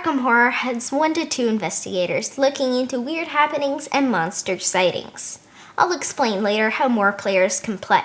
Arkham Horror has 1 to 2 investigators looking into weird happenings and monster sightings. I'll explain later how more players can play.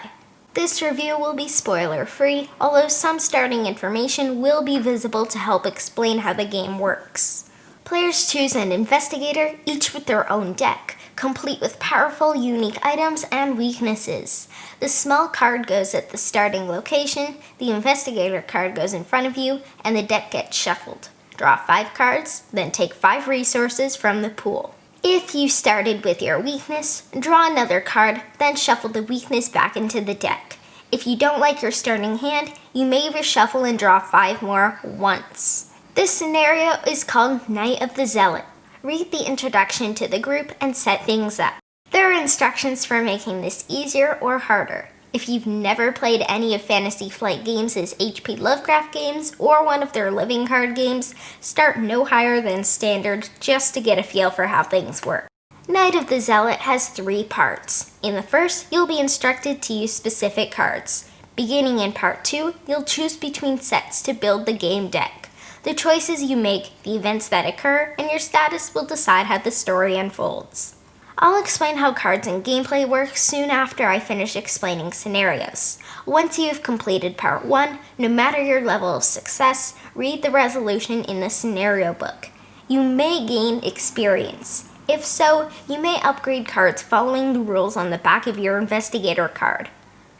This review will be spoiler-free, although some starting information will be visible to help explain how the game works. Players choose an investigator, each with their own deck, complete with powerful, unique items and weaknesses. The small card goes at the starting location, the investigator card goes in front of you, and the deck gets shuffled. Draw 5 cards, then take 5 resources from the pool. If you started with your weakness, draw another card, then shuffle the weakness back into the deck. If you don't like your starting hand, you may reshuffle and draw 5 more once. This scenario is called Night of the Zealot. Read the introduction to the group and set things up. There are instructions for making this easier or harder. If you've never played any of Fantasy Flight Games' HP Lovecraft games or one of their living card games, start no higher than standard just to get a feel for how things work. Night of the Zealot has 3 parts. In the first, you'll be instructed to use specific cards. Beginning in part 2, you'll choose between sets to build the game deck. The choices you make, the events that occur, and your status will decide how the story unfolds. I'll explain how cards and gameplay work soon after I finish explaining scenarios. Once you've completed part 1, no matter your level of success, read the resolution in the scenario book. You may gain experience. If so, you may upgrade cards following the rules on the back of your investigator card.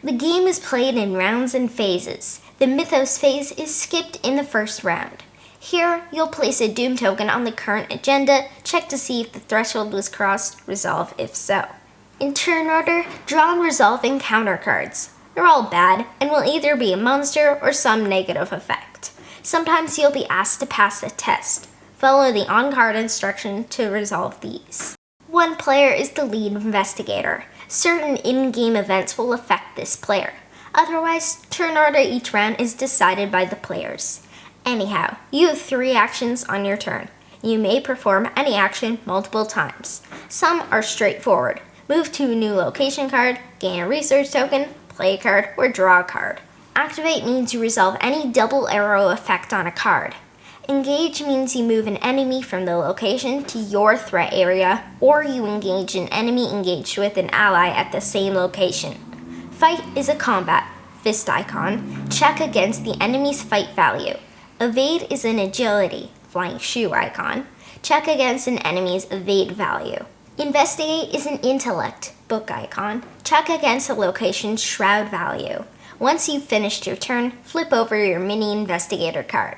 The game is played in rounds and phases. The Mythos phase is skipped in the first round. Here, you'll place a Doom token on the current agenda, check to see if the threshold was crossed, resolve if so. In turn order, draw and resolve encounter cards. They're all bad, and will either be a monster or some negative effect. Sometimes you'll be asked to pass a test. Follow the on-card instruction to resolve these. One player is the lead investigator. Certain in-game events will affect this player. Otherwise, turn order each round is decided by the players. Anyhow, you have 3 actions on your turn. You may perform any action multiple times. Some are straightforward. Move to a new location card, gain a research token, play a card, or draw a card. Activate means you resolve any double arrow effect on a card. Engage means you move an enemy from the location to your threat area, or you engage an enemy engaged with an ally at the same location. Fight is a combat, fist icon, check against the enemy's fight value. Evade is an agility, flying shoe icon, check against an enemy's evade value. Investigate is an intellect, book icon, check against a location's shroud value. Once you've finished your turn, flip over your mini investigator card.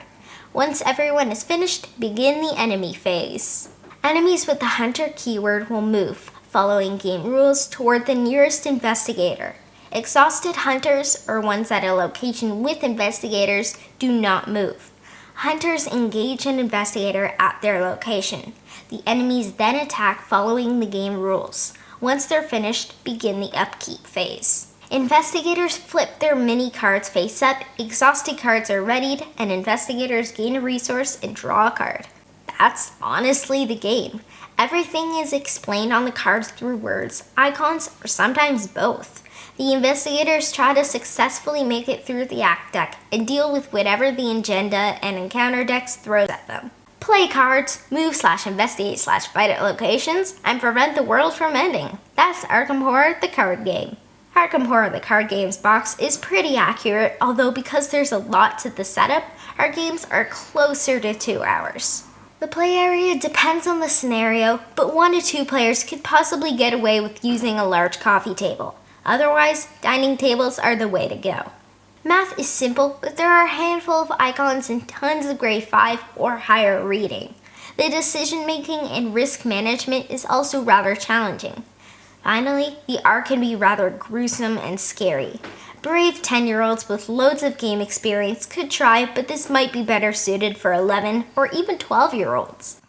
Once everyone is finished, begin the enemy phase. Enemies with the hunter keyword will move, following game rules, toward the nearest investigator. Exhausted hunters, or ones at a location with investigators, do not move. Hunters engage an investigator at their location. The enemies then attack following the game rules. Once they're finished, begin the upkeep phase. Investigators flip their mini cards face up, exhausted cards are readied, and investigators gain a resource and draw a card. That's honestly the game. Everything is explained on the cards through words, icons, or sometimes both. The investigators try to successfully make it through the act deck and deal with whatever the agenda and encounter decks throws at them. Play cards, move/investigate/fight at locations, and prevent the world from ending. That's Arkham Horror, the card game. Arkham Horror, the card games box is pretty accurate, although because there's a lot to the setup, our games are closer to 2 hours. The play area depends on the scenario, but 1 to 2 players could possibly get away with using a large coffee table. Otherwise, dining tables are the way to go. Math is simple, but there are a handful of icons and tons of grade 5 or higher reading. The decision-making and risk management is also rather challenging. Finally, the art can be rather gruesome and scary. Brave 10-year-olds with loads of game experience could try, but this might be better suited for 11 or even 12-year-olds.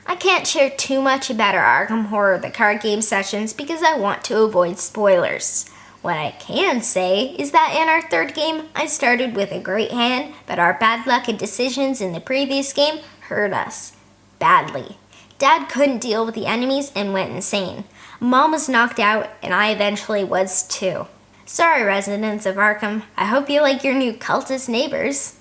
I can't share too much about our Arkham Horror the card game sessions because I want to avoid spoilers. What I can say is that in our 3rd game, I started with a great hand, but our bad luck and decisions in the previous game hurt us. Badly. Dad couldn't deal with the enemies and went insane. Mom was knocked out, and I eventually was too. Sorry, residents of Arkham. I hope you like your new cultist neighbors.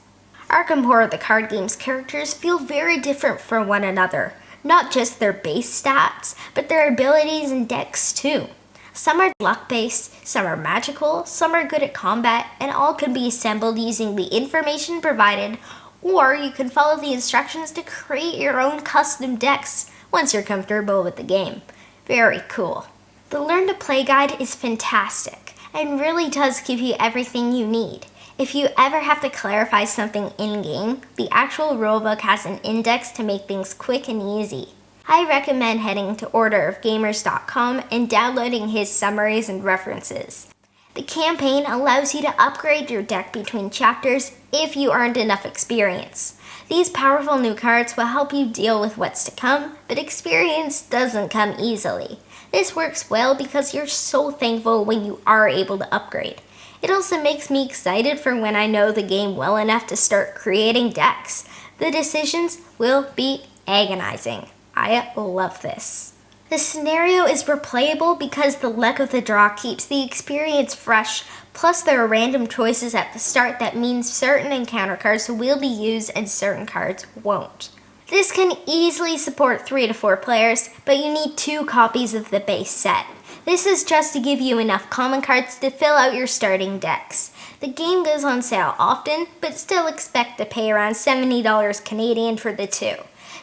Arkham Horror the card game's characters feel very different from one another, not just their base stats, but their abilities and decks too. Some are luck-based, some are magical, some are good at combat, and all can be assembled using the information provided, or you can follow the instructions to create your own custom decks once you're comfortable with the game. Very cool. The Learn to Play guide is fantastic and really does give you everything you need. If you ever have to clarify something in-game, the actual rulebook has an index to make things quick and easy. I recommend heading to orderofgamers.com and downloading his summaries and references. The campaign allows you to upgrade your deck between chapters if you earned enough experience. These powerful new cards will help you deal with what's to come, but experience doesn't come easily. This works well because you're so thankful when you are able to upgrade. It also makes me excited for when I know the game well enough to start creating decks. The decisions will be agonizing. I love this. The scenario is replayable because the luck of the draw keeps the experience fresh, plus there are random choices at the start that means certain encounter cards will be used and certain cards won't. This can easily support 3 to 4 players, but you need 2 copies of the base set. This is just to give you enough common cards to fill out your starting decks. The game goes on sale often, but still expect to pay around $70 Canadian for the 2.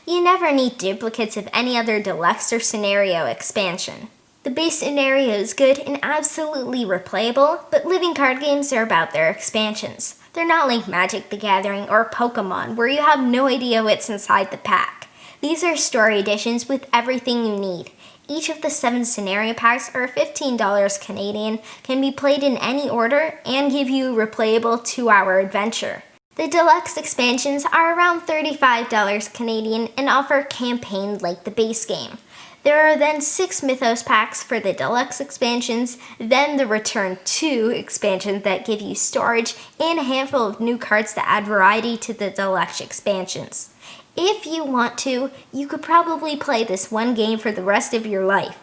You never need duplicates of any other deluxe or scenario expansion. The base scenario is good and absolutely replayable, but living card games are about their expansions. They're not like Magic the Gathering or Pokemon, where you have no idea what's inside the pack. These are story editions with everything you need. Each of the 7 scenario packs are $15 Canadian, can be played in any order, and give you a replayable 2-hour adventure. The deluxe expansions are around $35 Canadian and offer campaign like the base game. There are then 6 Mythos packs for the deluxe expansions, then the Return to expansions that give you storage and a handful of new cards to add variety to the deluxe expansions. If you want to, you could probably play this one game for the rest of your life,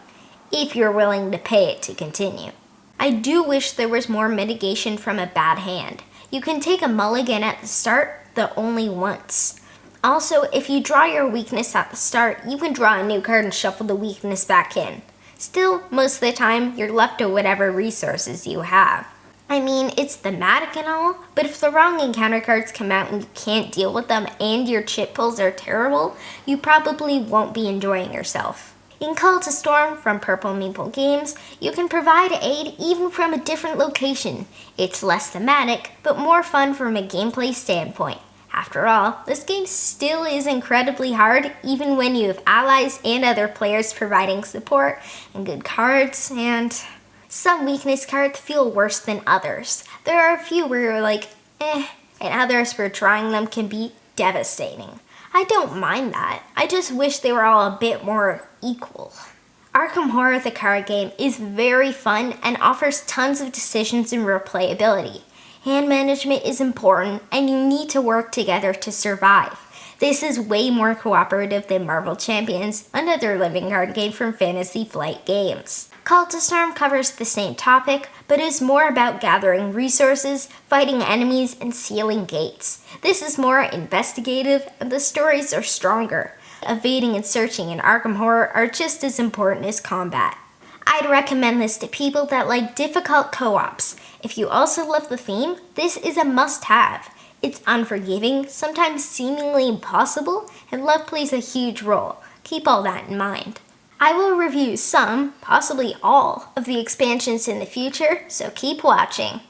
if you're willing to pay it to continue. I do wish there was more mitigation from a bad hand. You can take a mulligan at the start, though only once. Also, if you draw your weakness at the start, you can draw a new card and shuffle the weakness back in. Still, most of the time, you're left with whatever resources you have. I mean, it's thematic and all, but if the wrong encounter cards come out and you can't deal with them and your chip pulls are terrible, you probably won't be enjoying yourself. In Call to Storm from Purple Meeple Games, you can provide aid even from a different location. It's less thematic, but more fun from a gameplay standpoint. After all, this game still is incredibly hard even when you have allies and other players providing support and good cards, and some weakness cards feel worse than others. There are a few where you're like, and others where trying them can be devastating. I don't mind that. I just wish they were all a bit more equal. Arkham Horror the card game is very fun and offers tons of decisions and replayability. Hand management is important and you need to work together to survive. This is way more cooperative than Marvel Champions, another living card game from Fantasy Flight Games. Call to Storm covers the same topic, but is more about gathering resources, fighting enemies, and sealing gates. This is more investigative, and the stories are stronger. Evading and searching in Arkham Horror are just as important as combat. I'd recommend this to people that like difficult co-ops. If you also love the theme, this is a must-have. It's unforgiving, sometimes seemingly impossible, and luck plays a huge role. Keep all that in mind. I will review some, possibly all, of the expansions in the future, so keep watching.